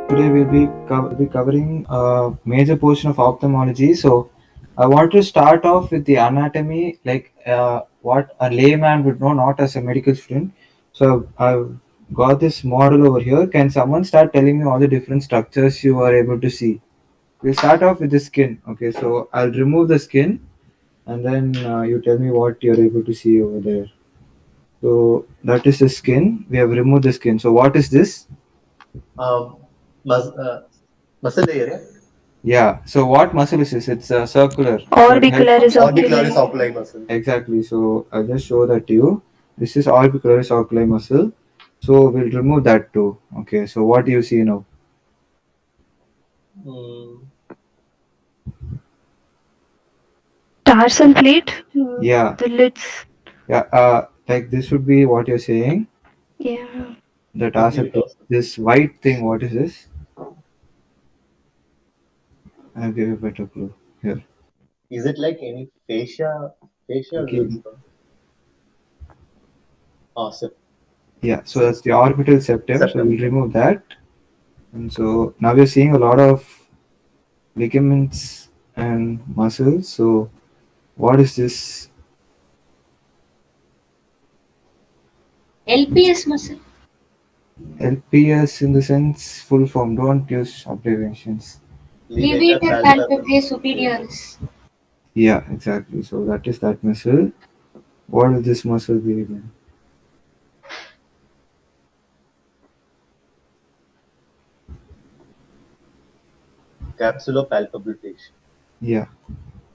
Today we'll be covering a major portion of ophthalmology. So I want to start off with the anatomy, like what a layman would know, not as a medical student. So I've got this model over here. Can someone start telling me all the different structures you are able to see? We'll start off with the skin. Okay, so I'll remove the skin, and then you tell me what you're able to see over there. So that is the skin. We have removed the skin. So what is this? Um, mus- uh, Muscle area. Yeah. So what muscle is this? It's circular. So it helps. Orbicularis Orbicularis oculi. oculi muscle. Exactly. So I'll just show that to you. This is orbicularis oculi muscle. So we'll remove that too. Okay. So what do you see now? Mm, Tarsal plate. Yeah. The lids. Yeah. Like this would be what you're saying. Yeah. The tarsal. inferior dorsal. This white thing. What is this? I'll give you a better clue here. Is it like any facial Okay. awesome. Yeah. So that's the orbital septum. So Septum. we'll remove that. And so now we're seeing a lot of ligaments and muscles. So what is this? LPS muscle. LPS in the sense full form. Don't use abbreviations. Levator palpebrae superioris. Yeah, exactly. So that is that muscle. What will this muscle be then? Capsulopalpebration. Yeah.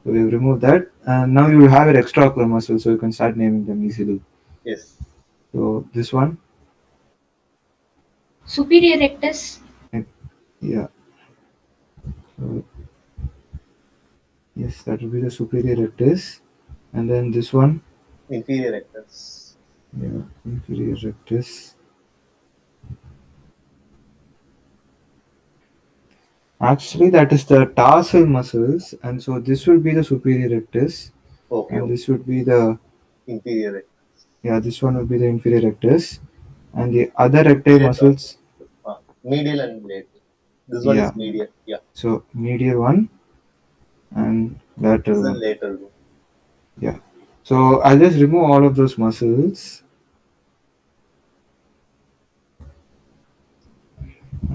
So we've removed that. And now you will have your extraocular muscle, so you can start naming them easily. Yes. So this one, Superior rectus. yeah. So yes, that will be the superior rectus. And then this one, Inferior rectus. yeah, inferior rectus. Actually, that is the tarsal muscles, and so this will be the superior rectus, Okay. and this would be the Inferior rectus. yeah, this one will be the inferior rectus, and the other rectal muscles. Medial and lateral. This one Yeah. is medial. Yeah. So medial one and This lateral is the one. lateral one. Yeah. So I'll just remove all of those muscles.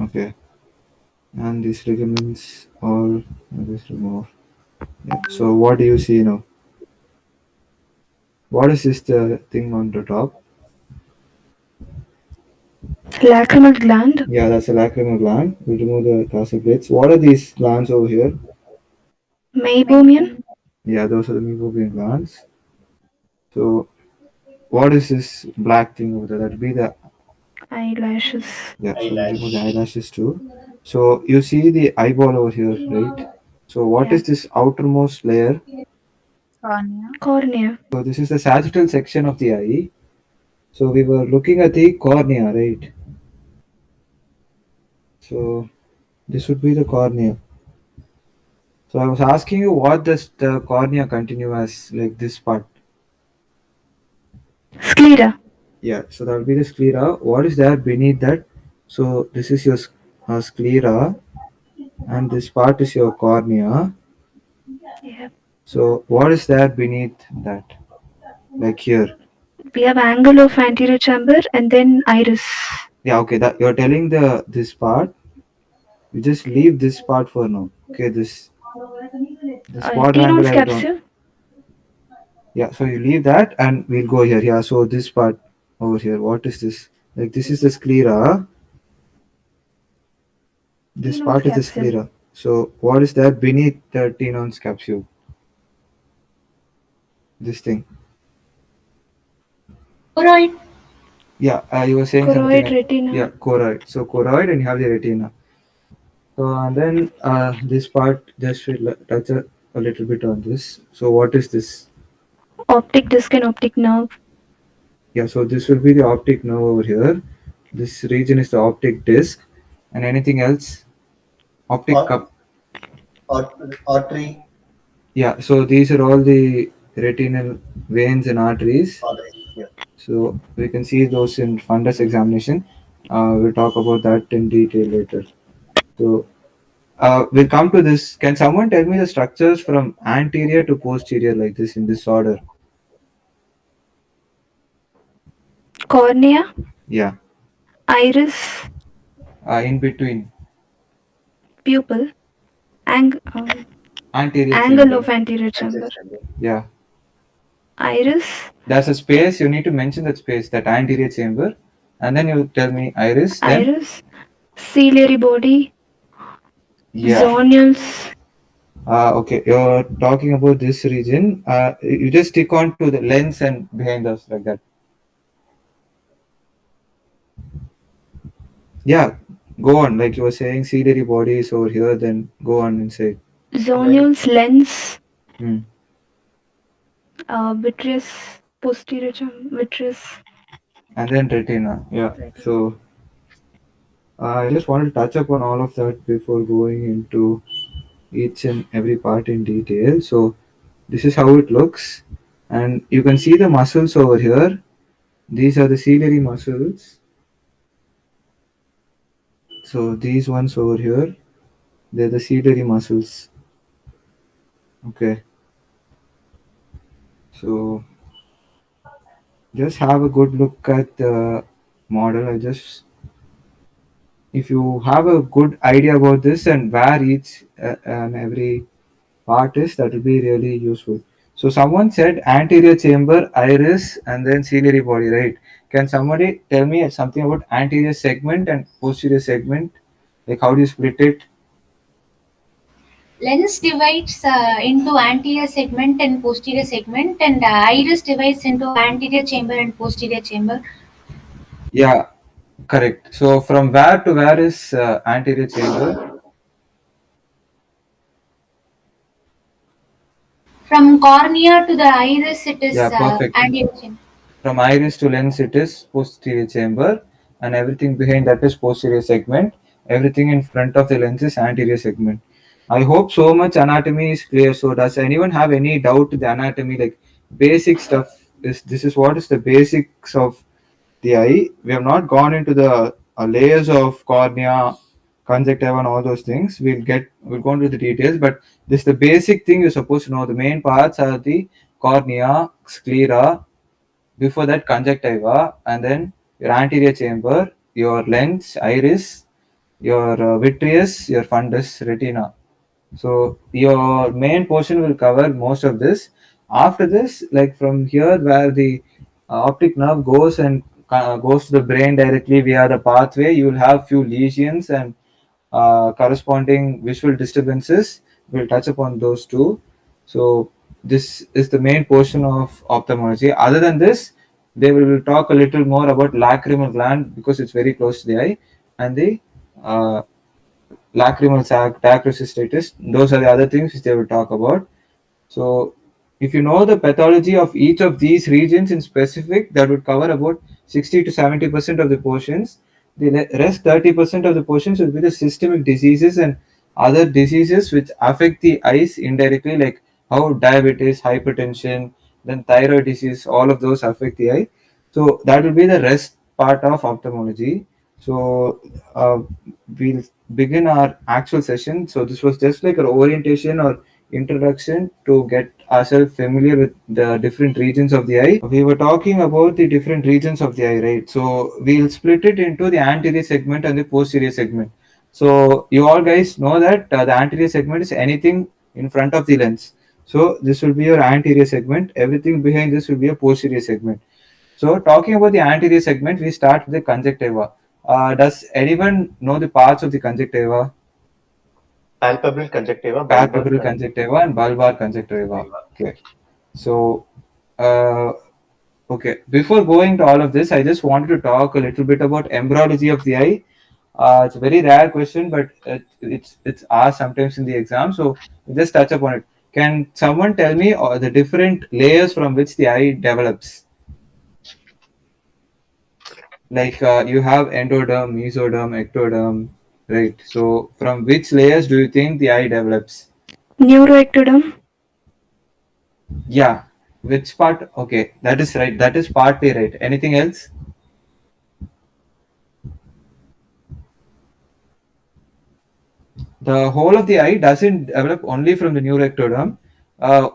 Okay. And these ligaments all I'll just remove. Yeah. So what do you see now? What is this thing on the top? Lacrimal gland. Yeah, that's a lacrimal gland. We'll remove the tarsal plates. What are these glands over here? Meibomian. Yeah, those are the meibomian glands. So what is this black thing over there? That'll be the Eyelashes. yeah. So we'll Eyelash. remove the eyelashes too. So you see the eyeball over here, right? So what Yeah. is this outermost layer? Cornea. So this is the sagittal section of the eye. So we were looking at the cornea, right? So this would be the cornea. So I was asking you what does the cornea continue as, like this part? Sclera. Yeah, so that will be the sclera. What is there beneath that? So this is your sclera, and this part is your cornea. Yeah. So what is there beneath that? Like here. We have angle of anterior chamber and then iris. Yeah, okay. That you're telling this part. You just leave this part for now. Okay, this quadrangle Tenon's I don't. capsule. Yeah, so you leave that and we'll go here. Yeah, so this part over here. What is this? Like this is the sclera. This Tenon's part is the capsule. sclera. So what is there beneath the Tenon's capsule? This thing. Choroid. Yeah, you were saying Choroid something. retina. Yeah, choroid. So choroid and you have the retina. So and then this part just will touch a little bit on this. So what is this? Optic disc and optic nerve. Yeah, so this will be the optic nerve over here. This region is the optic disc, and anything else? Optic Or, cup. artery, Yeah, so these are all the retinal veins and arteries. artery. Yeah. So we can see those in fundus examination. We'll talk about that in detail later. So we'll come to this. Can someone tell me the structures from anterior to posterior like this in this order? Cornea, Yeah, iris, in between pupil, anterior angle chamber. of anterior Anterior chamber, chamber. Yeah, iris, there's a space. You need to mention that space, that anterior chamber, and then you tell me iris. Then iris, ciliary body, yeah. zonules, Okay, you're talking about this region. You just stick on to the lens and behind us like that. Yeah, go on. Like you were saying, ciliary body is over here. Then go on and say. zonules, lens, Hmm. vitreous, posterior vitreous. And then retina. Yeah. So I just wanted to touch upon all of that before going into each and every part in detail. So this is how it looks, and you can see the muscles over here. These are the ciliary muscles. So these ones over here, they're the ciliary muscles. Okay. So just have a good look at the model. If you have a good idea about this and where each and every part is, that will be really useful. So someone said anterior chamber, iris, and then ciliary body, right? Can somebody tell me something about anterior segment and posterior segment? Like how do you split it? Lens divides into anterior segment and posterior segment, and iris divides into anterior chamber and posterior chamber. Yeah, correct. So from where to where is anterior chamber? From cornea to the iris, it is Yeah, perfect. anterior chamber. From iris to lens, it is posterior chamber, and everything behind that is posterior segment. Everything in front of the lens is anterior segment. I hope so much anatomy is clear. So, does anyone have any doubt to the anatomy? Like basic stuff is this is what is the basics of the eye. We have not gone into the layers of cornea, conjunctiva, and all those things. We'll go into the details, but this is the basic thing you're supposed to know. The main parts are the cornea, sclera, before that conjunctiva, and then your anterior chamber, your lens, iris, your vitreous, your fundus, retina. So your main portion will cover most of this. After this, like from here where the optic nerve goes and goes to the brain directly via the pathway, you will have few lesions and corresponding visual disturbances. We'll touch upon those too. So this is the main portion of ophthalmology. Other than this, they will talk a little more about lacrimal gland because it's very close to the eye, and the uh, lacrimal sac, dacryocystitis. Those are the other things which they will talk about. So, if you know the pathology of each of these regions in specific, that would cover about 60 to 70% of the portions. The rest 30% of the portions will be the systemic diseases and other diseases which affect the eyes indirectly, like how diabetes, hypertension, then thyroid disease, all of those affect the eye. So, that will be the rest part of ophthalmology. So, we'll begin our actual session. So, this was just like an orientation or introduction to get ourselves familiar with the different regions of the eye. We were talking about the different regions of the eye, right? So we'll split it into the anterior segment and the posterior segment. So you all guys know that the anterior segment is anything in front of the lens. So this will be your anterior segment. Everything behind this will be a posterior segment. So talking about the anterior segment, we start with the conjunctiva. Does anyone know the parts of the conjunctiva? Palpebral conjunctiva, bulbar Palpebral conjunctiva and bulbar conjunctiva. Okay. So, uh, okay. Before going to all of this, I just wanted to talk a little bit about embryology of the eye. It's a very rare question, but it's asked sometimes in the exam. So just touch upon it. Can someone tell me the different layers from which the eye develops? Like you have endoderm, mesoderm, ectoderm, right? So from which layers do you think the eye develops? Neuroectoderm. Yeah, which part? Okay, that is right. That is partly right. Anything else? The whole of the eye doesn't develop only from the neuroectoderm.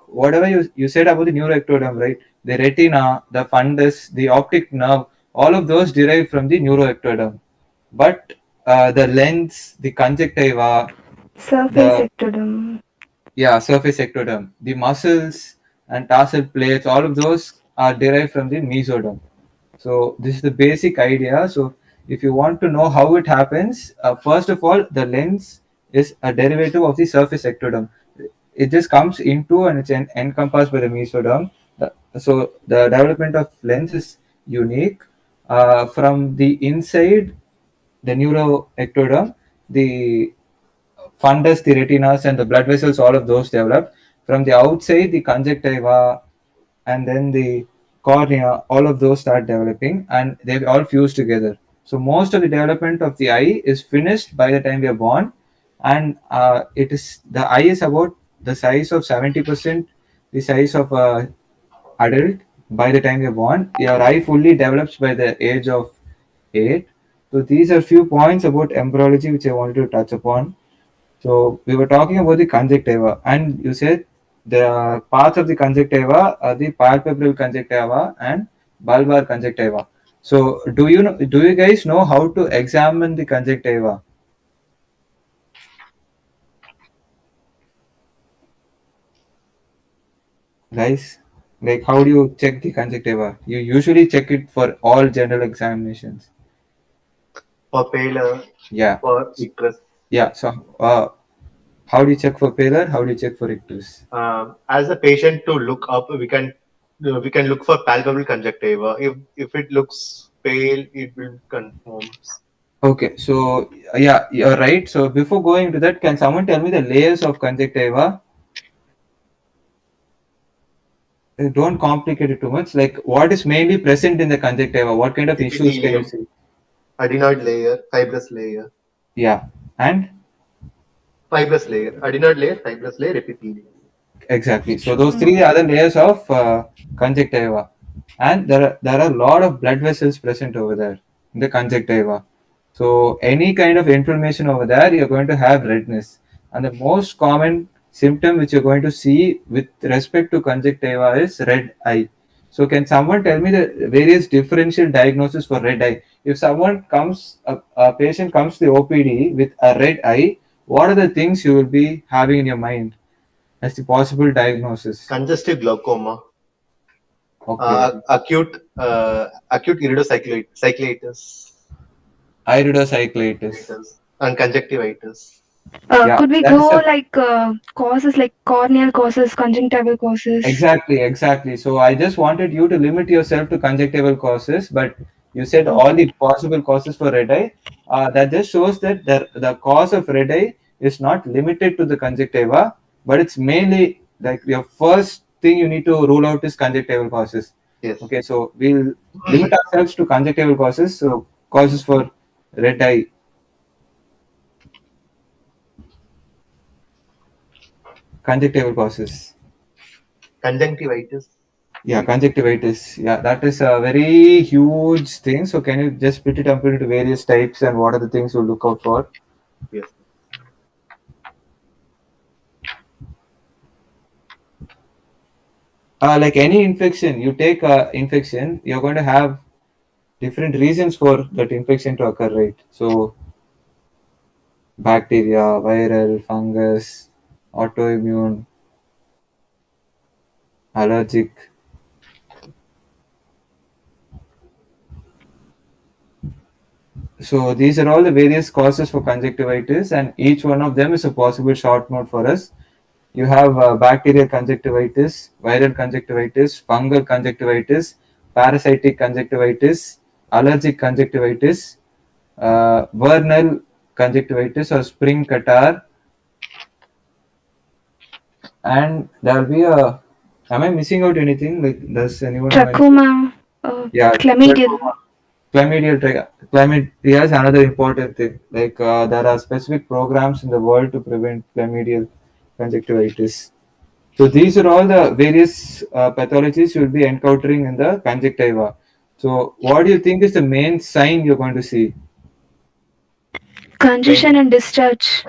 Whatever you said about the neuroectoderm, right? The retina, the fundus, the optic nerve, all of those derive from the neuroectoderm. But the lens, the conjunctiva, Surface the ectoderm. surface ectoderm, the muscles and tarsal plates, all of those are derived from the mesoderm. So this is the basic idea. So if you want to know how it happens, first of all, the lens is a derivative of the surface ectoderm. It just comes into and it's encompassed by the mesoderm. So the development of lens is unique. From the inside, the neuroectoderm, the fundus, the retinas, and the blood vessels, all of those develop. From the outside, the conjunctiva and then the cornea, all of those start developing and they all fuse together. So most of the development of the eye is finished by the time we are born, and it is the eye is about the size of 70% the size of a adult by the time you're born. Your eye fully develops by the age of 8. So these are few points about embryology which I wanted to touch upon. So we were talking about the conjunctiva, and you said the parts of the conjunctiva are the palpebral conjunctiva and bulbar conjunctiva. So do you guys know how to examine the conjunctiva, guys? Like how do you check the conjunctiva? You usually check it for all general examinations. For paler, Yeah, for icterus. yeah. So how do you check for pallor? How do you check for ictus? As a patient to look up, we can look for palpable conjunctiva. If it looks pale, it will confirm. Okay, so yeah, you're right. So before going to that, can someone tell me the layers of conjunctiva? Don't complicate it too much. Like, what is mainly present in the conjunctiva? What kind of issues can you Epithelium, see? adenoid layer, fibrous layer, Yeah, and adenoid layer, fibrous layer, epithelium. exactly. So those three are the layers of conjunctiva, and there are a lot of blood vessels present over there in the conjunctiva. So any kind of inflammation over there, you're going to have redness. And the most common symptom which you're going to see with respect to conjunctiva is red eye. So can someone tell me the various differential diagnosis for red eye? If someone comes, a patient comes to the OPD with a red eye, what are the things you will be having in your mind as the possible diagnosis? Congestive glaucoma, Okay, acute iridocyclitis, iridocyclitis. and conjunctivitis. Yeah, Could we that is go a like causes like corneal causes, conjunctival causes? exactly. So I just wanted you to limit yourself to conjunctival causes, but you said all Okay. the possible causes for red eye. That just shows that the cause of red eye is not limited to the conjunctiva, but it's mainly like your first thing you need to rule out is conjunctival causes. Yes. Okay, so we'll limit ourselves to conjunctival causes. So causes for red eye, conjunctival causes. Conjunctivitis. Yeah, conjunctivitis. Yeah, that is a very huge thing. So can you just split it up into various types and what are the things you look out for? Yes. Like any infection, you take a infection, you're going to have different reasons for that infection to occur, right? So bacteria, viral, fungus, autoimmune, allergic. So these are all the various causes for conjunctivitis, and each one of them is a possible short note for us. You have bacterial conjunctivitis, viral conjunctivitis, fungal conjunctivitis, parasitic conjunctivitis, allergic conjunctivitis, vernal conjunctivitis or spring catarrh, and there will be a. Am I missing out anything? Like, does anyone have any? Trachoma, Yeah, chlamydia. glaucoma. Chlamydia is another important thing. Like there are specific programs in the world to prevent chlamydial conjunctivitis. So these are all the various pathologies you'll be encountering in the conjunctiva. So what do you think is the main sign you're going to see? Congestion and discharge.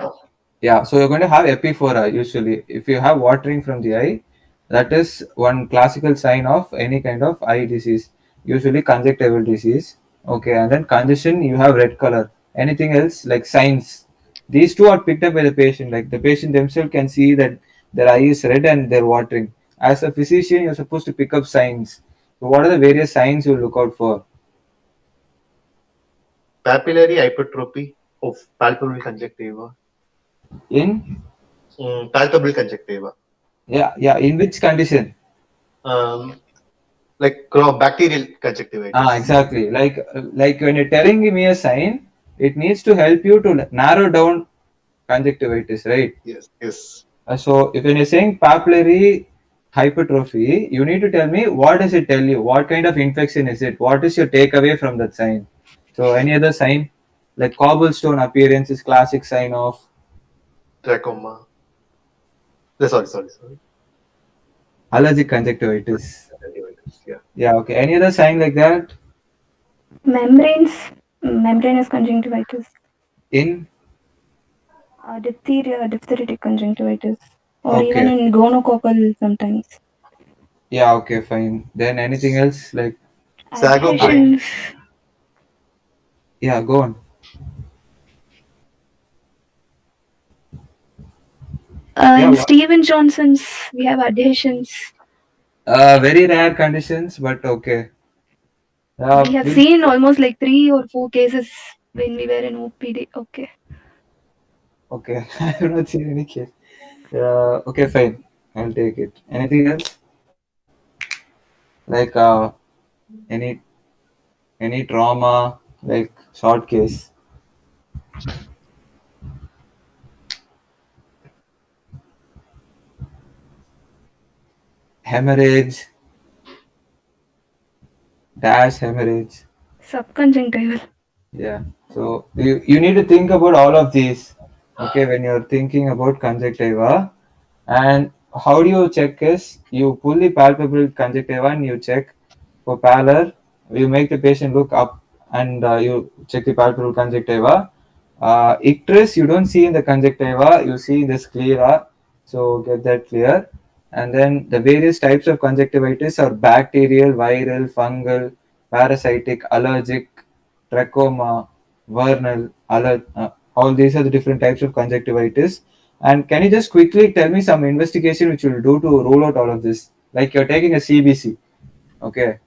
Yeah, so you're going to have epiphora usually. If you have watering from the eye, that is one classical sign of any kind of eye disease, usually conjunctival disease. Okay, and then congestion, you have red color. Anything else like signs? These two are picked up by the patient. Like the patient themselves can see that their eye is red and they're watering. As a physician, you're supposed to pick up signs. So what are the various signs you look out for? Papillary hypertrophy of palpable conjunctiva. In Palpable conjunctiva. yeah, in which condition? Um, like bacterial conjunctivitis. Exactly. Like when you're telling me a sign, it needs to help you to narrow down conjunctivitis, right? Yes, yes. So if when you're saying papillary hypertrophy, you need to tell me what does it tell you? What kind of infection is it? What is your takeaway from that sign? So any other sign, like cobblestone appearance is classic sign of Trachoma. Sorry. allergic conjunctivitis. Conjunctivitis, yeah. Yeah. Okay. Any other sign like that Membranous conjunctivitis. in? Diphtheria, diphtheritic conjunctivitis. Or even Okay. in gonococcal sometimes. Yeah. Okay. Fine. Then anything else like? Sago brain. Adhesions. Yeah. Go on. In What? Steven Johnson's, we have adhesions. Very rare conditions, but okay. We have seen almost like 3 or 4 cases when we were in OPD. Okay. Okay, I have not seen any case. Okay, fine. I'll take it. Anything else? Like any any trauma, like short case. Hemorrhage, hemorrhage. Subconjunctival. Yeah. So you need to think about all of these. Okay, when you're thinking about conjunctiva, and how do you check is you pull the palpable conjunctiva and you check for pallor. You make the patient look up and you check the palpable conjunctiva. Icterus you don't see in the conjunctiva, you see in the sclera. So get that clear. And then the various types of conjunctivitis are bacterial, viral, fungal, parasitic, allergic, trachoma, vernal, all these are the different types of conjunctivitis. And can you just quickly tell me some investigation which you'll do to rule out all of this? Like you're taking a CBC, okay?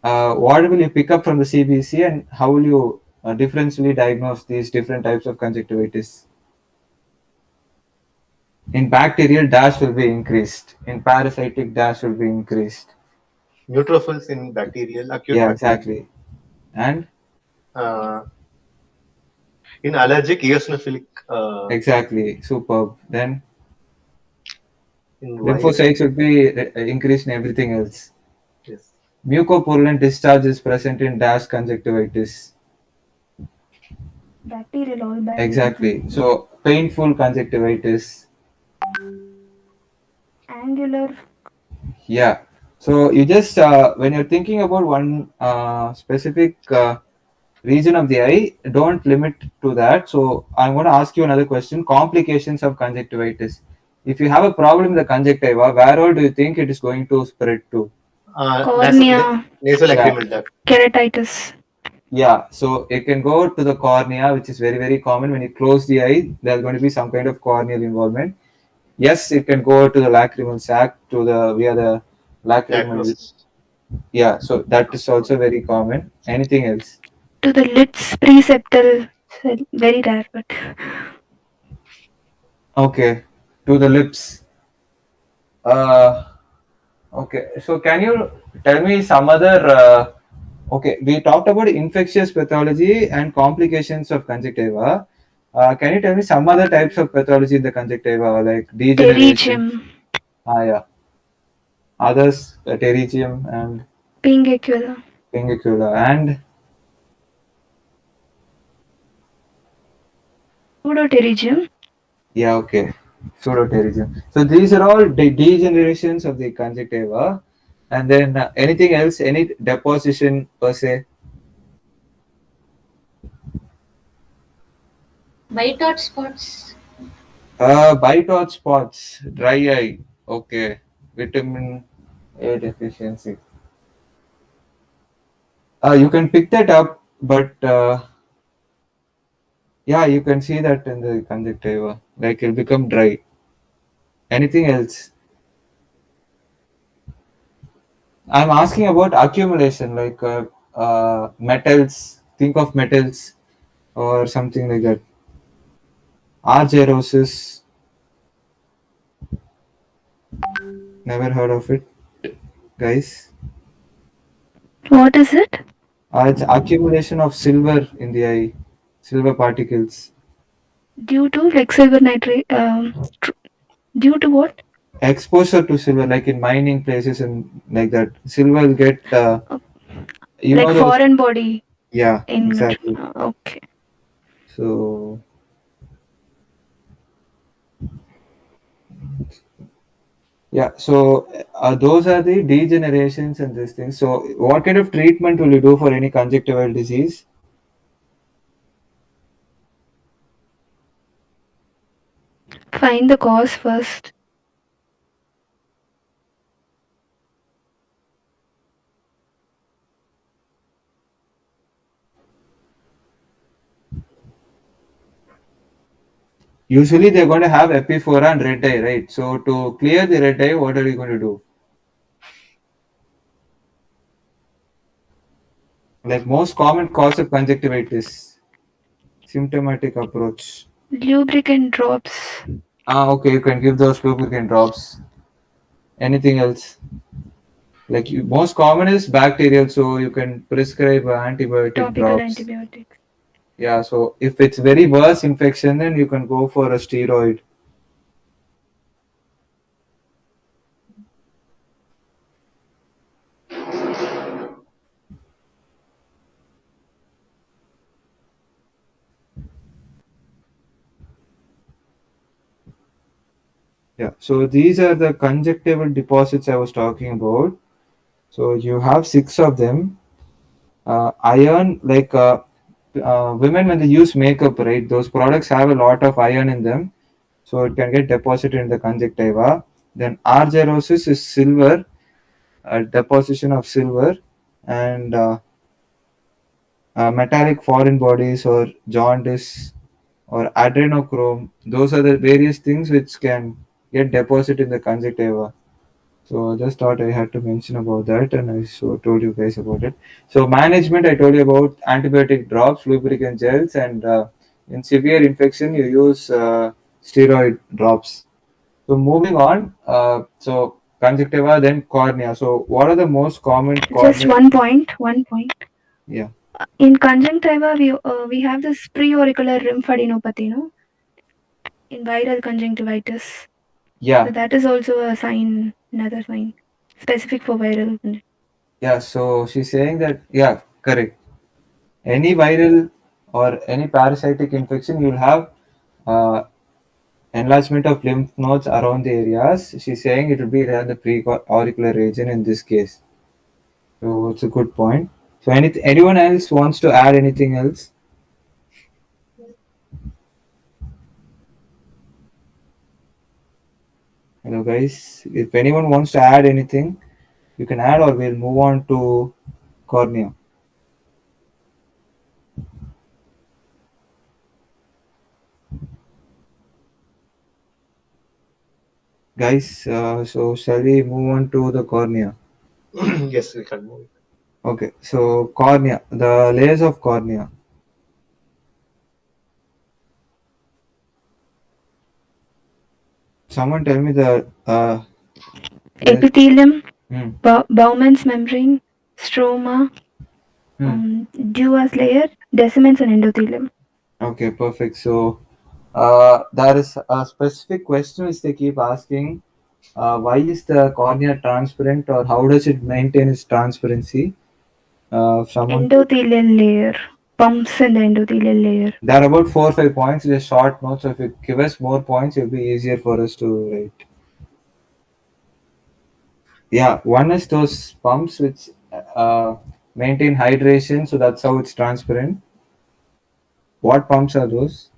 What will you pick up from the CBC and how will you differentially diagnose these different types of conjunctivitis? In bacterial, dash will be increased. In parasitic, dash will be increased. Neutrophils in bacterial, acute Yeah, bacterial. exactly. And In allergic, eosinophilic. exactly, superb. Then In lymphocytes will be increased in everything else. Yes. Mucopurulent discharge is present in dash conjunctivitis. Bacterial, all bacterial. Exactly. So painful conjunctivitis. Angular. Yeah. So you just when you're thinking about one specific region of the eye, don't limit to that. So I'm going to ask you another question: complications of conjunctivitis. If you have a problem in the conjunctiva, where all do you think it is going to spread to? Cornea. Nasolacrimal duct. Keratitis. Yeah, so it can go to the cornea, which is very, very common. When you close the eye, there's going to be some kind of corneal involvement. Yes, it can go to the lacrimal sac, to the via the lacrimal. Diagnosis. Yeah, so that is also very common. Anything else? To the lids, preseptal. Very rare, but. Okay, to the lips. Okay, so can you tell me some other? Okay, we talked about infectious pathology and complications of conjunctiva. Can you tell me some other types of pathology in the conjunctiva, like degeneration? Pterygium. Yeah. Others, pterygium and Pinguicula. pinguicula. And Pseudopterygium. Yeah, okay. Pseudopterygium. So these are all degenerations of the conjunctiva. And then anything else, any deposition per se? White hot spots. Bite or spots, dry eye. Okay. Vitamin A deficiency. You can pick that up, but yeah, you can see that in the conjunctiva. Like it'll become dry. Anything else? I'm asking about accumulation, like metals. Think of metals or something like that. Argyrosis. Never heard of it, guys. What is it? It's accumulation of silver in the eye, silver particles. Due to like silver nitrate. Due to what? Exposure to silver, like in mining places and like that. Silver will get, you Like know those. foreign body Yeah, in. exactly. Okay. So yeah, so those are the degenerations and these things. So what kind of treatment will you do for any conjunctival disease? Find the cause first. Usually they're going to have epiphora and red eye, right? So to clear the red eye, what are you going to do? Like most common cause of conjunctivitis, symptomatic approach. Lubricant drops. Okay, you can give those lubricant drops. Anything else? Like most common is bacterial, so you can prescribe antibiotic Topical drops. antibiotics. Yeah, so if it's very worse infection, then you can go for a steroid. Yeah, so these are the conjunctival deposits I was talking about. So you have 6 of them. Iron, like women when they use makeup, right? Those products have a lot of iron in them, so it can get deposited in the conjunctiva. Then argyrosis is silver, deposition of silver, and metallic foreign bodies or jaundice or adrenochrome. Those are the various things which can get deposited in the conjunctiva. So just thought I had to mention about that, and I told you guys about it. So management, I told you about antibiotic drops, lubricant gels, and in severe infection, you use steroid drops. So moving on, so conjunctiva, then cornea. So what are the most common Just cornea? 1 point. 1 point. Yeah. In conjunctiva, we have this preauricular lymphadenopathy, no? In viral conjunctivitis. Yeah. So that is also a sign, another sign, specific for viral. Yeah. So she's saying that, yeah, correct. Any viral or any parasitic infection, you'll have uh, enlargement of lymph nodes around the areas. She's saying it will be around the pre-auricular region in this case. So it's a good point. So anyone else wants to add anything else? Hello guys. If anyone wants to add anything, you can add or we'll move on to cornea. Guys, so shall we move on to the cornea? Yes, we can move. Okay, so cornea, the layers of cornea. Someone tell me the Epithelium, hmm, Bowman's membrane, stroma, hmm. Dewars layer, decimens, and endothelium. Okay, perfect. So there is a specific question which they keep asking. Why is the cornea transparent or how does it maintain its transparency? Someone. Endothelial layer. pumps in the endothelial layer. There are about 4 or 5 points, just short notes. So if you give us more points, it'll be easier for us to write. Yeah, one is those pumps which maintain hydration, so that's how it's transparent. What pumps are those?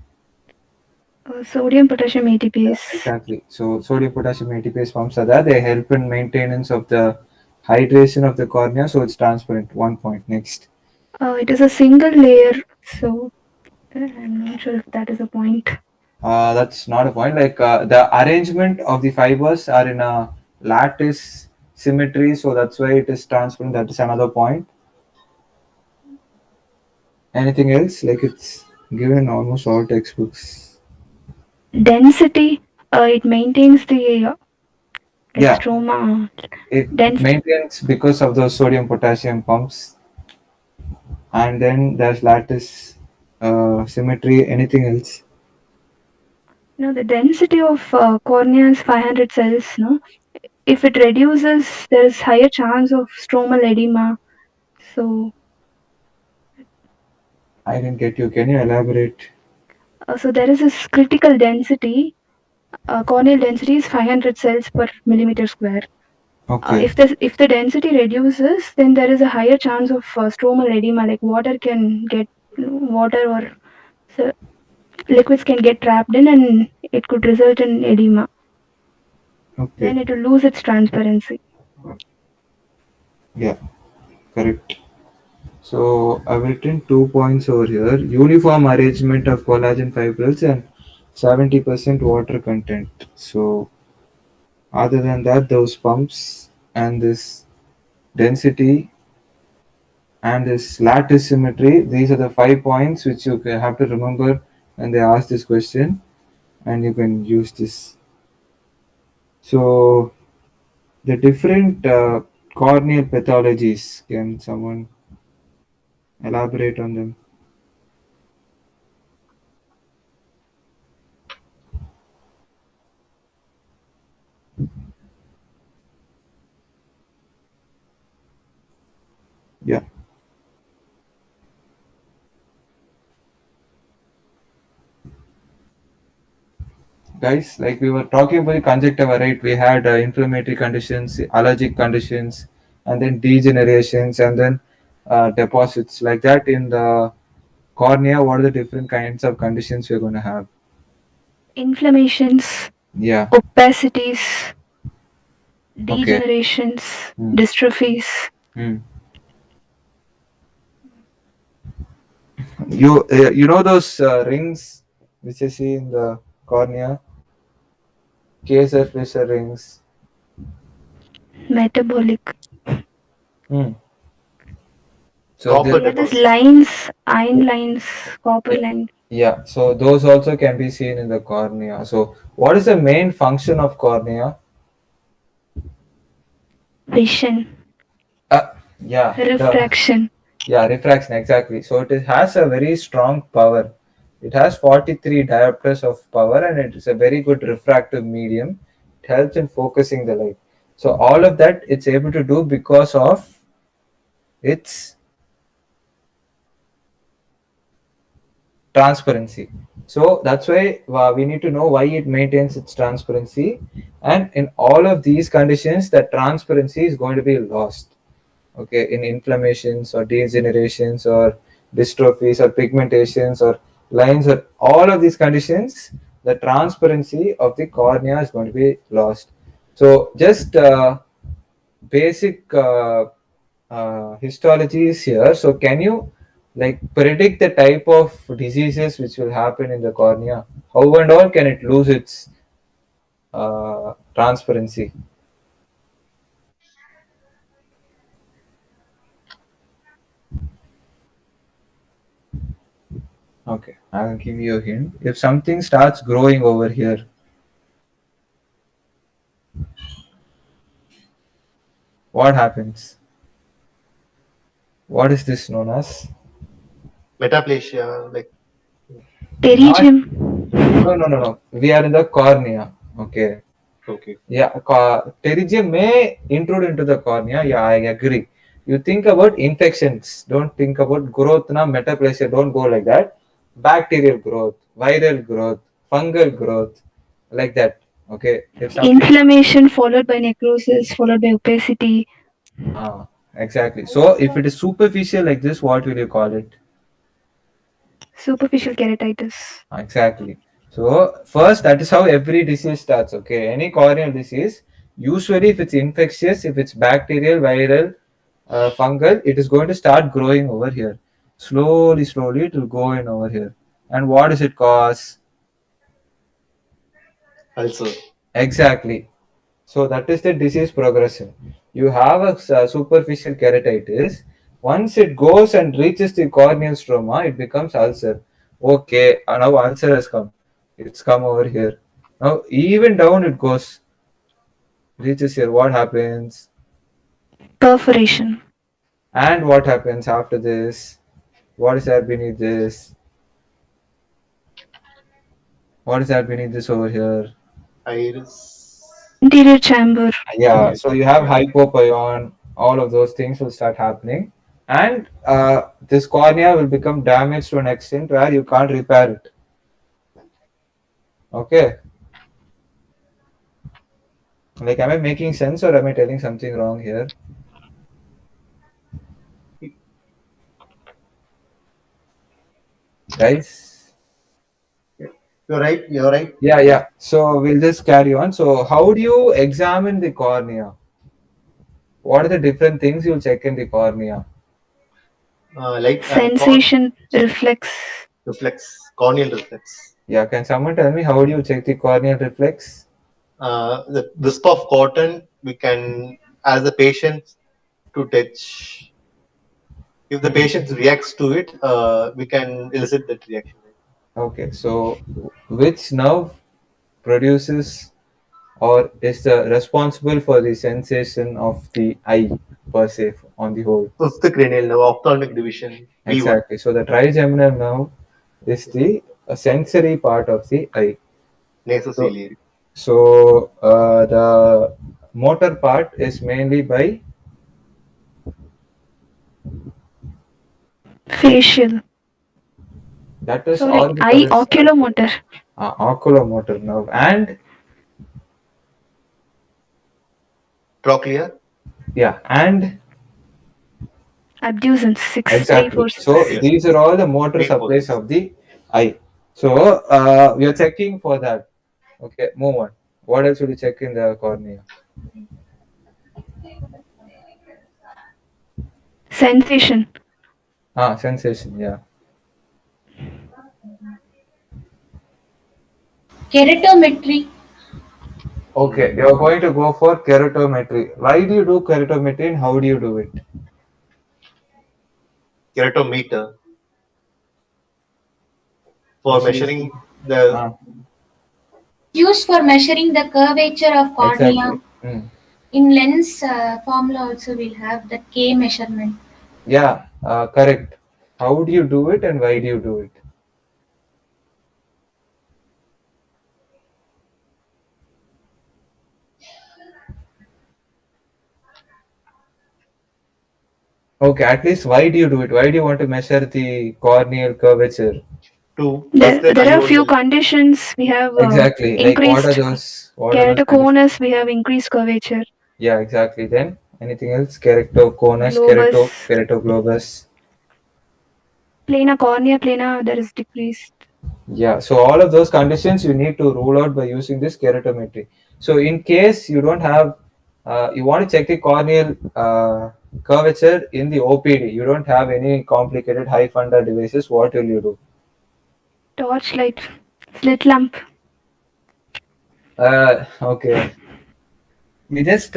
Sodium potassium ATPase. Exactly. So sodium potassium ATPase pumps are there. They help in maintenance of the hydration of the cornea, so it's transparent. 1 point. Next. It is a single layer, so I'm not sure if that is a point. That's not a point. Like the arrangement of the fibers are in a lattice symmetry, so that's why it is transparent. That is another point. Anything else? Like it's given almost all textbooks. Density, it maintains the Yeah, stroma. it Density. maintains because of those sodium potassium pumps, and then there's lattice symmetry. Anything else? No, the density of cornea is 500 cells. No, if it reduces, there is higher chance of stromal edema. So, I didn't get you. Can you elaborate? so there is this critical density. Corneal density is 500 cells per millimeter square. Okay. If the density reduces, then there is a higher chance of stromal edema. Like water or so, liquids can get trapped in, and it could result in edema. Okay. Then it will lose its transparency. Yeah. Correct. So I've written 2 points over here. Uniform arrangement of collagen fibrils and 70% water content. So other than that, those pumps and this density and this lattice symmetry, these are the 5 points which you have to remember when they ask this question, and you can use this. So the different corneal pathologies, can someone elaborate on them? Yeah. Guys, like we were talking about the conjunctiva, right? We had inflammatory conditions, allergic conditions, and then degenerations, and then deposits. Like that in the cornea, what are the different kinds of conditions we're going to have? Inflammations, Yeah. opacities, Okay. degenerations, Hmm. dystrophies. You know those rings which you see in the cornea, Kayser-Fleischer rings. Metabolic. So Copper Yeah, these deposits. lines, iron lines, copper lines. yeah, so those also can be seen in the cornea. So what is the main function of cornea? Vision. Yeah, Refraction. Refraction, exactly. So it has a very strong power. It has 43 diopters of power, and it is a very good refractive medium. It helps in focusing the light. So all of that it's able to do because of its transparency. So that's why we need to know why it maintains its transparency, and in all of these conditions the transparency is going to be lost. Okay, in inflammations or degenerations or dystrophies or pigmentations or lines or all of these conditions, the transparency of the cornea is going to be lost. So just basic histology is here. So can you like predict the type of diseases which will happen in the cornea? How and all can it lose its transparency? Okay, I'll give you a hint. If something starts growing over here, what happens? What is this known as? Metaplasia, like Pterygium. No. We are in the cornea. Okay. okay. Yeah, pterygium may intrude into the cornea. Yeah, I agree. you think about infections. Don't think about growth. Now, metaplasia. Don't go like that. Bacterial growth, viral growth, fungal growth, like that. Okay. If something. Inflammation followed by necrosis, followed by opacity. Exactly. So if it is superficial like this, what will you call it? Superficial keratitis. Exactly. So first, that is how every disease starts. Okay, any corneal disease, usually if it's infectious, if it's bacterial, viral, fungal, it is going to start growing over here. Slowly, slowly, it will go in over here. And what does it cause? Also, Exactly. So that is the disease progression. You have a superficial keratitis. Once it goes and reaches the corneal stroma, it becomes ulcer. Okay, now ulcer has come. It's come over here. Now even down it goes, reaches here. What happens? Perforation. And what happens after this? What is there beneath this? What is there beneath this over here? iris. Anterior chamber. Yeah, so you have hypopyon, all of those things will start happening, and this cornea will become damaged to an extent where you can't repair it. Okay, like, am I making sense or am I telling something wrong here? Guys? You're right. You're right. Yeah. So we'll just carry on. So, how do you examine the cornea? What are the different things you'll check in the cornea? Like Sensation, reflex. reflex, corneal reflex. Yeah, can someone tell me how do you check the corneal reflex? The wisp of cotton we can ask the patient to touch. If the patient reacts to it, we can elicit that reaction. Okay, so which nerve produces or is responsible for the sensation of the eye per se on the whole? Fifth cranial nerve, ophthalmic division, V1. Exactly. So the trigeminal nerve is the sensory part of the eye. Nasociliary. So the motor part is mainly by Facial. that is Sorry, all the eye colors. oculomotor. Oculomotor nerve and Trochlea. yeah and Abducens. 6, 3, exactly. 4, 6. So these are all the motor Main supplies forces. of the eye. So we are checking for that. Okay, move on. What else should we check in the cornea? Sensation. Sensation. Yeah. Keratometry. Okay, you're going to go for keratometry. Why do you do keratometry and how do you do it? Keratometer. For measuring the Used for measuring the curvature of cornea. exactly. In lens formula also we'll have the K measurement. Yeah, correct. How do you do it and why do you do it? Okay, at least why do you do it? Why do you want to measure the corneal curvature? to There are few conditions. We have Exactly. Like what are increased those? What are those conditions? keratoconus. We have increased curvature. Yeah, exactly. Then anything else? Keratoconus, Globus. keratoglobus. Plana cornea plana, there is decreased. Yeah, so all of those conditions you need to rule out by using this keratometry. So in case you don't have, you want to check the corneal curvature in the OPD, you don't have any complicated high funder devices, what will you do? Torchlight, slit lamp. Okay. You just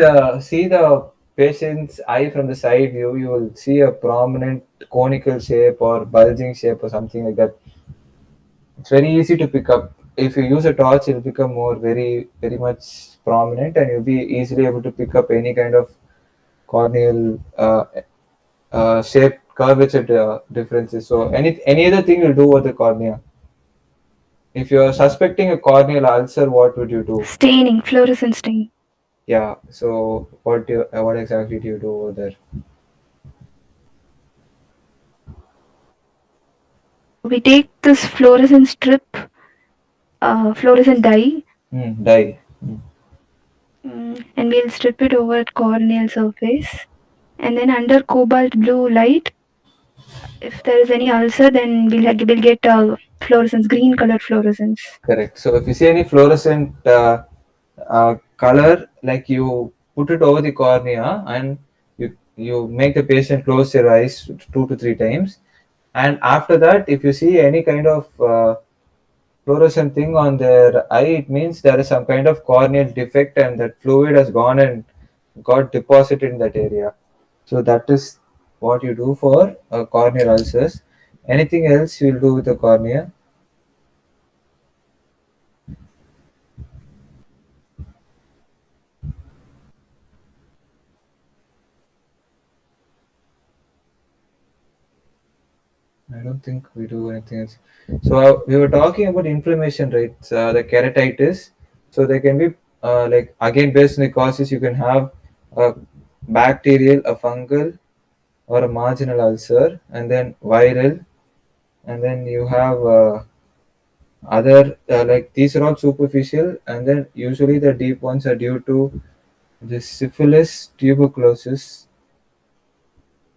see the patient's eye from the side view, you will see a prominent conical shape or bulging shape or something like that. It's very easy to pick up. If you use a torch, it'll become more very much prominent, and you'll be easily able to pick up any kind of corneal shape, curvature differences. So any other thing you'll do with the cornea. If you're suspecting a corneal ulcer, what would you do? Staining, fluorescent stain. Yeah. So what exactly do you do over there? We take this fluorescent strip, fluorescent dye, Dye. and we'll strip it over corneal surface. And then under cobalt blue light, if there is any ulcer, then we'll get fluorescence, green colored fluorescence. Correct. So if you see any fluorescent color, like you put it over the cornea and you make the patient close their eyes 2 to 3 times, and after that, if you see any kind of fluorescent thing on their eye, it means there is some kind of corneal defect and that fluid has gone and got deposited in that area. So that is what you do for corneal ulcers. Anything else you'll do with the cornea? I don't think we do anything else. So we were talking about inflammation, right? The keratitis. So they can be like again based on the causes. You can have a bacterial, a fungal, or a marginal ulcer, and then viral, and then you have other like these are all superficial, and then usually the deep ones are due to the syphilis, tuberculosis,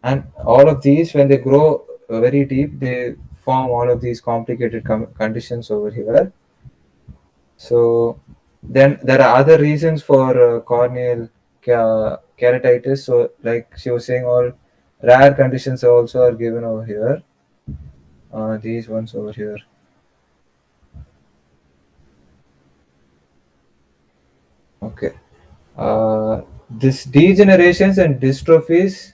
and all of these when they grow very deep, they form all of these complicated conditions over here. So then there are other reasons for corneal keratitis. So like she was saying, all rare conditions also are given over here. These ones over here. Okay. This degenerations and dystrophies,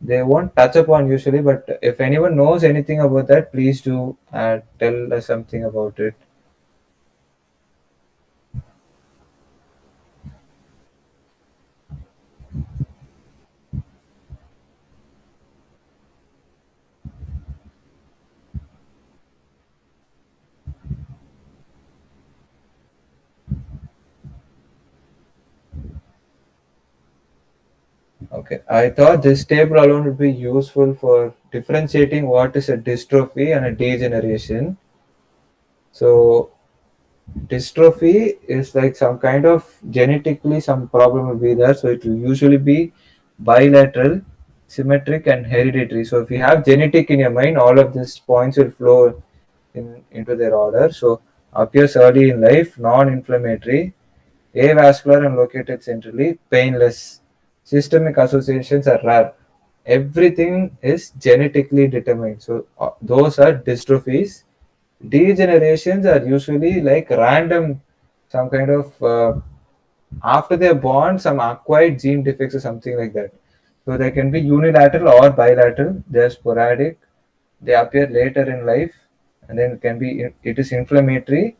they won't touch upon usually, but if anyone knows anything about that, please do tell us something about it. Okay, I thought this table alone would be useful for differentiating what is a dystrophy and a degeneration. So dystrophy is like some kind of genetically some problem will be there, so it will usually be bilateral, symmetric, and hereditary. So if you have genetic in your mind, all of these points will flow into their order. So appears early in life, non-inflammatory, avascular and located centrally, painless. Systemic associations are rare. Everything is genetically determined. So those are dystrophies. Degenerations are usually like random, some kind of after they're born, some acquired gene defects or something like that. So they can be unilateral or bilateral. They're sporadic. They appear later in life, and then it is inflammatory,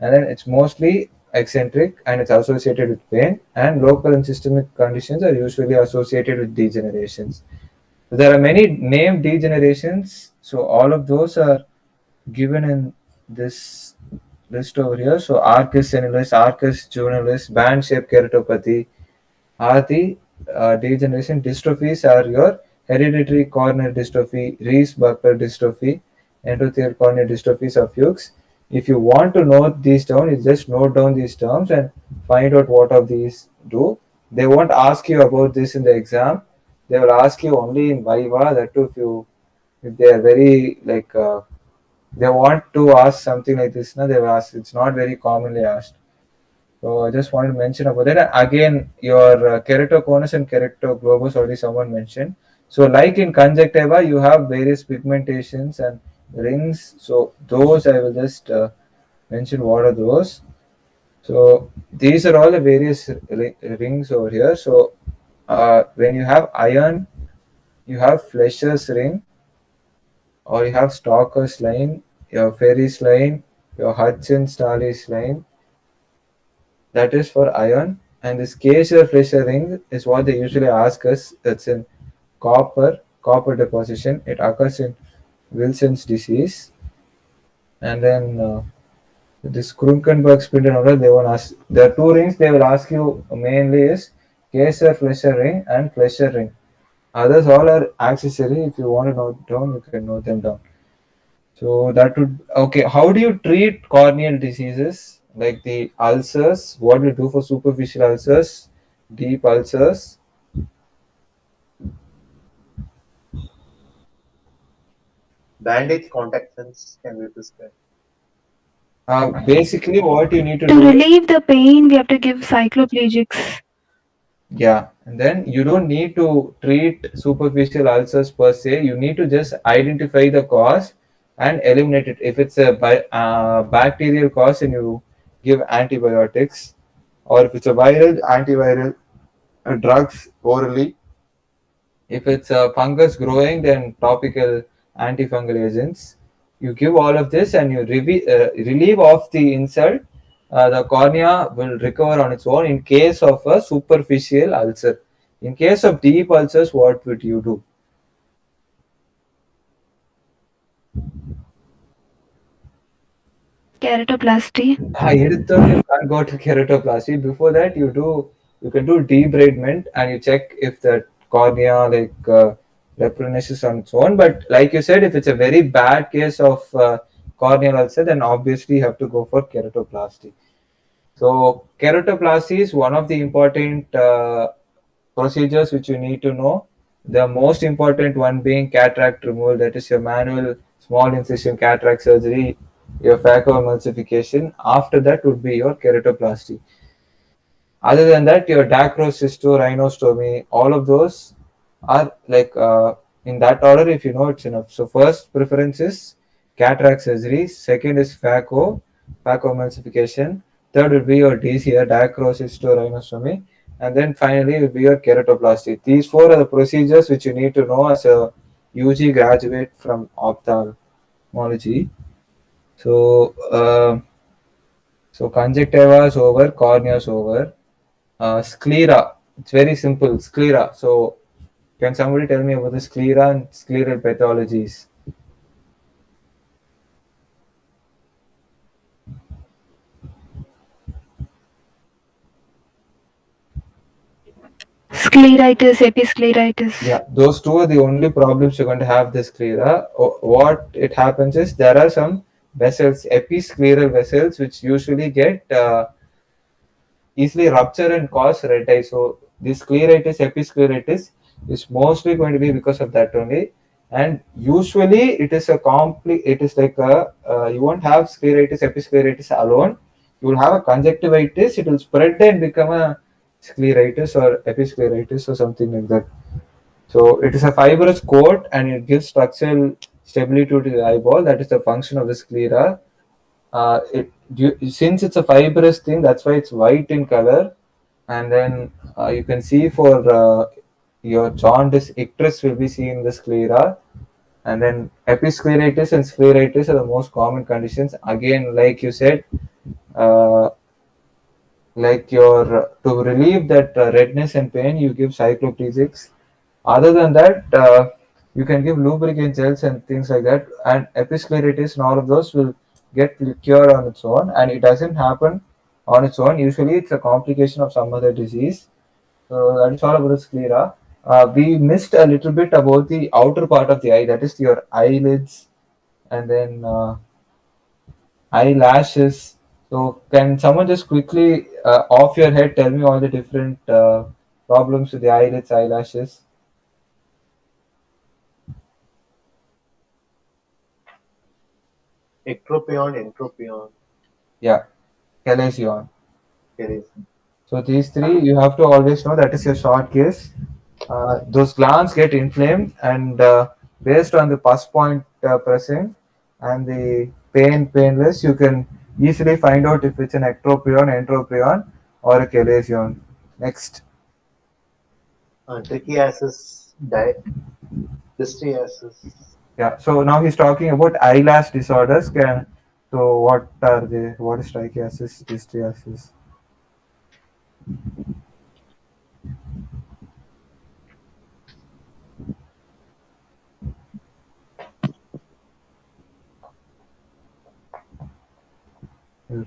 and then it's mostly eccentric and it's associated with pain. And local and systemic conditions are usually associated with degenerations. There are many named degenerations, so all of those are given in this list over here. So arcus senilis, arcus juvenalis, band-shaped keratopathy are the degeneration. Dystrophies are your hereditary corneal dystrophy, Reese-Buckler dystrophy, endothelial corneal dystrophies of Fuchs. If you want to note these down, you just note down these terms and find out what of these do. They won't ask you about this in the exam. They will ask you only in Viva. That too, if they are very like they want to ask something like this. Now they will ask. It's not very commonly asked. So I just wanted to mention about that. Again, your keratoconus and keratoglobus already someone mentioned. So like in conjunctiva, you have various pigmentations and rings. So those I will just mention what are those. So these are all the various rings over here. So when you have iron, you have Fleischer's ring, or you have Stocker's line, your Ferry's line, your Hudson-Starley's line. That is for iron. And this Kaiser-Fleischer ring is what they usually ask us. That's in copper deposition. It occurs in Wilson's disease. And then this Krunkenberg spindle order, they won't ask. There are two rings they will ask you mainly is Kaiser-Fleischer ring and Fleischer ring. Others all are accessory. If you want to note down, you can note them down. So that would okay. How do you treat corneal diseases like the ulcers? What do you do for superficial ulcers, deep ulcers? Bandage contact lens can be prescribed. Basically, what you need to To do is relieve the pain, we have to give cycloplegics. yeah, and then you don't need to treat superficial ulcers per se. You need to just identify the cause and eliminate it. If it's a bacterial cause, and you give antibiotics, or if it's a viral, antiviral drugs orally. If it's a fungus growing, then topical antifungal agents. You give all of this and you relieve of the insult. The cornea will recover on its own in case of a superficial ulcer. In case of deep ulcers, what would you do? Keratoplasty. எடுத்தோடனே you can't go to keratoplasty. Before that, you can do debridement and you check if the cornea replenishes on its own. But like you said, if it's a very bad case of corneal ulcer, then obviously you have to go for keratoplasty. So keratoplasty is one of the important procedures which you need to know. The most important one being cataract removal, that is your manual small incision cataract surgery, your phacoemulsification. After that would be your keratoplasty. Other than that, your dacrocystorhinostomy, all of those are in that order if you know it's enough. So first preference is cataract surgery, second is phacoemulsification, third would be your DCR, dacrocystorhinostomy, and then finally will be your keratoplasty. These four are the procedures which you need to know as a UG graduate from ophthalmology. So conjunctiva is over, cornea is over. Sclera, it's very simple. Sclera. So can somebody tell me about the sclera and scleral pathologies? Scleritis, episcleritis. Yeah, those two are the only problems you're going to have the sclera. What it happens is there are some vessels, episcleral vessels, which usually get easily rupture and cause red eye. So this scleritis, episcleritis is mostly going to be because of that only. And usually it is it is like you won't have scleritis, episcleritis alone. You will have a conjunctivitis. It will spread and become a scleritis or episcleritis or something like that. So it is a fibrous coat and it gives structural stability to the eyeball. That is the function of the sclera. Since it's a fibrous thing, that's why it's white in color. And then you can see for your jaundice, icterus will be seen in the sclera. And then episcleritis and scleritis are the most common conditions. Again, like you said, uh, like your to relieve that redness and pain, you give cycloplegics. Other than that, you can give lubricant gels and things like that. And episcleritis and all of those will get cured on its own, and it doesn't happen on its own. Usually, it's a complication of some other disease. So that is all about the sclera. We missed a little bit about the outer part of the eye, that is your eyelids, and then eyelashes. So can someone just quickly, off your head, tell me all the different problems with the eyelids, eyelashes? Ectropion, entropion, Yeah, chalazion. there is. So these three you have to always know, that is your short case. Those glands get inflamed, and based on the pus point present and the painless, you can easily find out if it's an ectropion, entropion, or a chalazion. Next. Trichiasis, dystriasis. Yeah. So now he's talking about eyelash disorders. So what are they? What is trichiasis, dystriasis? Here.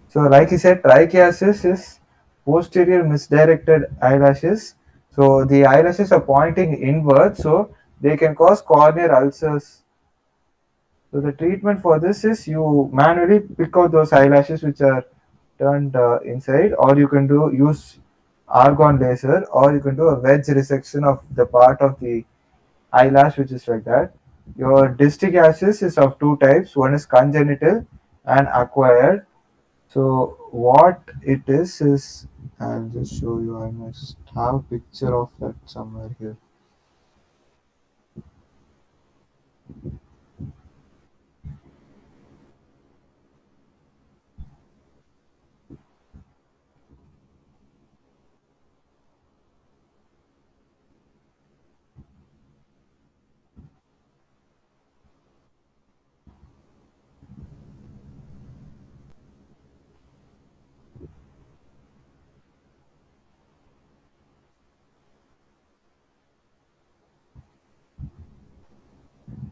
So like he said, trichiasis is posterior misdirected eyelashes. So the eyelashes are pointing inward, so they can cause corneal ulcers. So the treatment for this is you manually pick out those eyelashes which are turned inside, or you can do use argon laser, or you can do a wedge resection of the part of the eyelash which is like that. Your distic ashes is of two types. One is congenital and acquired. So what it is I'll just show you. I must have a picture of that somewhere here.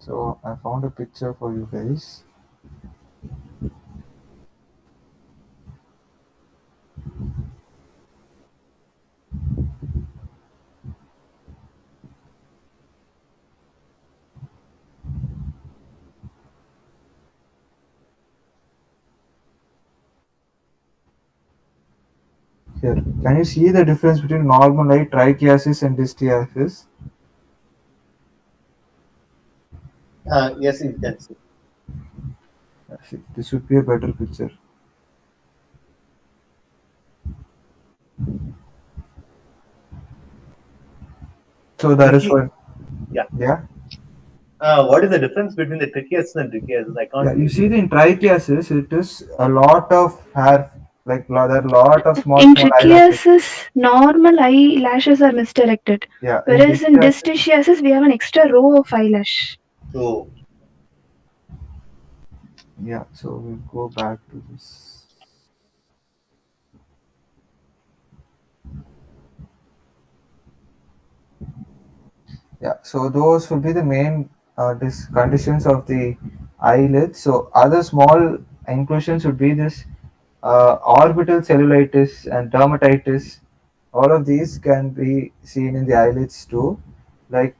So I found a picture for you guys. Here, can you see the difference between normal light trichiasis and dystiasis? Yes, you can see. See, this would be a better picture. So that is Tricky. what, Yeah. yeah. What is the difference between the trickiest and trickiest? I Yeah, can't you get see it. in trichiasis, it is a lot of hair, like there are a lot of small, In small eyelashes. trichiasis, normal eyelashes are misdirected, Yeah, in whereas in dystiasis, dysplasia, we have an extra row of eyelash. Oh, yeah. So we'll go back to this. Yeah, so those will be the main conditions of the eyelids. So other small inclusions would be this orbital cellulitis and dermatitis. All of these can be seen in the eyelids too, like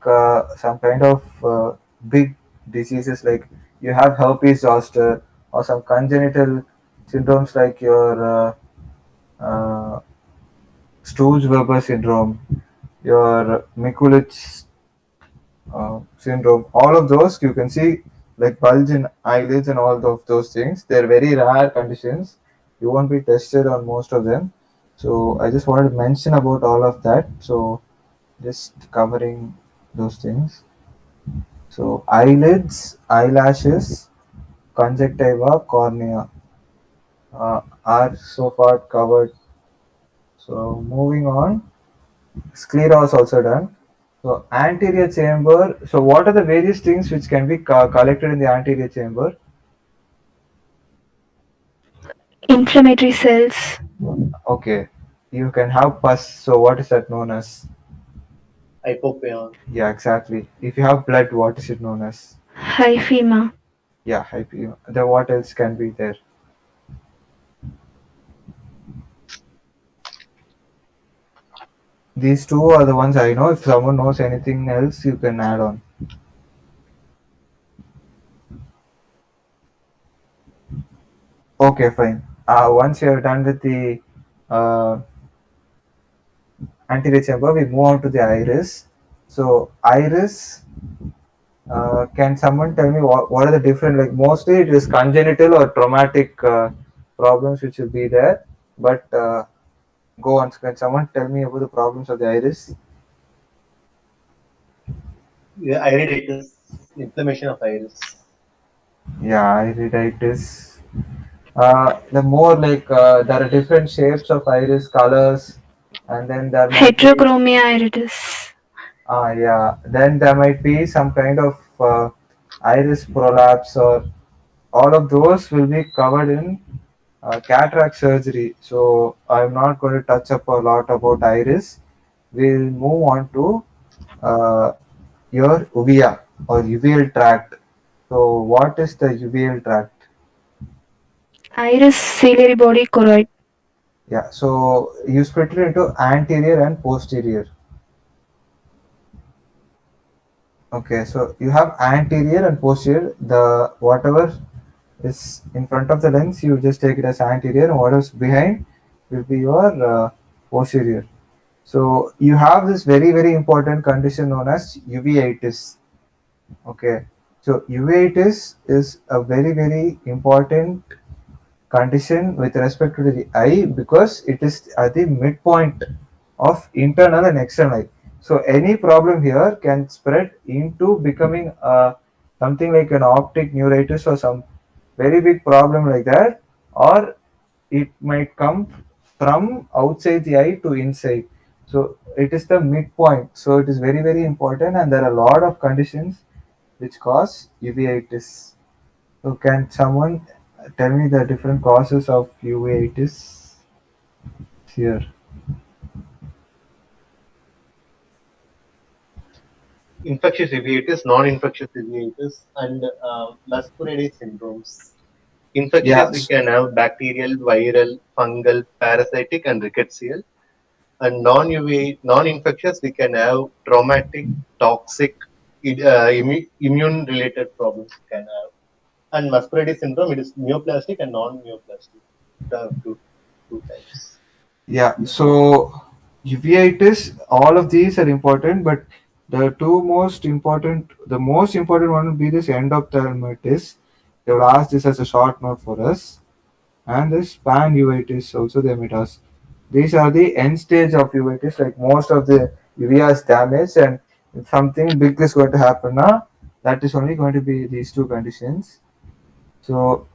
some kind of big diseases, like you have herpes zoster or some congenital syndromes like your Sturge-Weber syndrome, your Mikulicz syndrome. All of those you can see like bulge in eyelids and all of those things. They're very rare conditions. You won't be tested on most of them. So I just wanted to mention about all of that. So just covering those things. So eyelids, eyelashes, conjunctiva, cornea are so far covered. So moving on, sclera was also done. So anterior chamber. So what are the various things which can be collected in the anterior chamber? Inflammatory cells, Okay, you can have pus. So what is that known as? hypopion. Yeah, exactly. If you have blood, what is it known as? hyphema. Yeah, hypo. The what else can be there? These two are the ones I know. If someone knows anything else, you can add on. Okay, fine. Once you're done with the uh, anterior chamber, we move on to the iris. So iris, can someone tell me what are the different, like mostly it is congenital or traumatic problems which will be there, but go on. Can someone tell me about the problems of the iris? Yeah, iriditis, inflammation of iris. Yeah, iriditis. The more like there are different shapes of iris colors, and then there might be Heterochromia iridis. yeah, then there might be some kind of iris prolapse, or all of those will be covered in cataract surgery. So I'm not going to touch up a lot about iris. We'll move on to uh, your uvea or uveal tract. So what is the uveal tract? Iris ciliary body choroid. Yeah, so you split it into anterior and posterior. Okay, so you have anterior and posterior. The whatever is in front of the lens, you just take it as anterior, and what is behind will be your posterior. So you have this very important condition known as uveitis. Okay, so uveitis is a very important condition with respect to the eye because it is at the midpoint of internal and external eye. So any problem here can spread into becoming something like an optic neuritis or some very big problem like that, or it might come from outside the eye to inside. So it is the midpoint. So it is very important, and there are a lot of conditions which cause uveitis. So can someone tell me the different causes of uveitis here? Infectious uveitis, non-infectious uveitis, and Muscarinic syndromes. Infectious, Yeah, we can have bacterial, viral, fungal, parasitic, and rickettsial. And non-infectious, we can have traumatic, toxic, immune-related problems we can have. And Muscarinic syndrome, it is neoplastic and non-neoplastic. The two types. yeah. So uveitis, all of these are important, but the most important one would be this endophthalmitis. They will ask this as a short note for us, and this pan uveitis also they might ask. These are the end stage of uveitis. Like most of the uvea is damaged, and if something big is going to happen now, that is only going to be these two conditions. So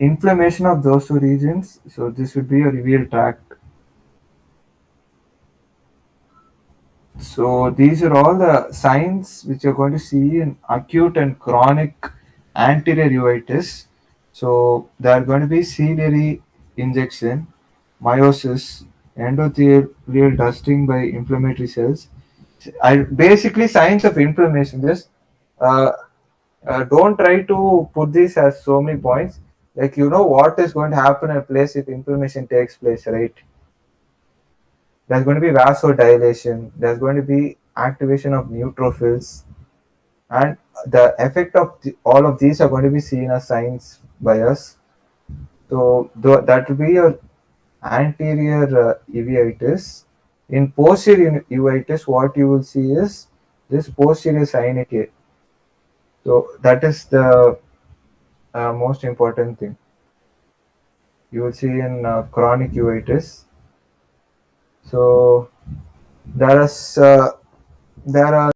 inflammation of those two regions. So this would be a uveal tract. So these are all the signs which you're going to see in acute and chronic anterior uveitis. So there are going to be ciliary injection, meiosis, endothelial dusting by inflammatory cells. I basically signs of inflammation. Just uh, don't try to put this as so many points. Like you know what is going to happen in a place if inflammation takes place, right? There's going to be vasodilation. There's going to be activation of neutrophils, and the effect of all of these are going to be seen as signs by us. So that will be your anterior uveitis. In posterior uveitis, what you will see is this posterior synecdoche. So that is the most important thing you will see in chronic uveitis. So there is there are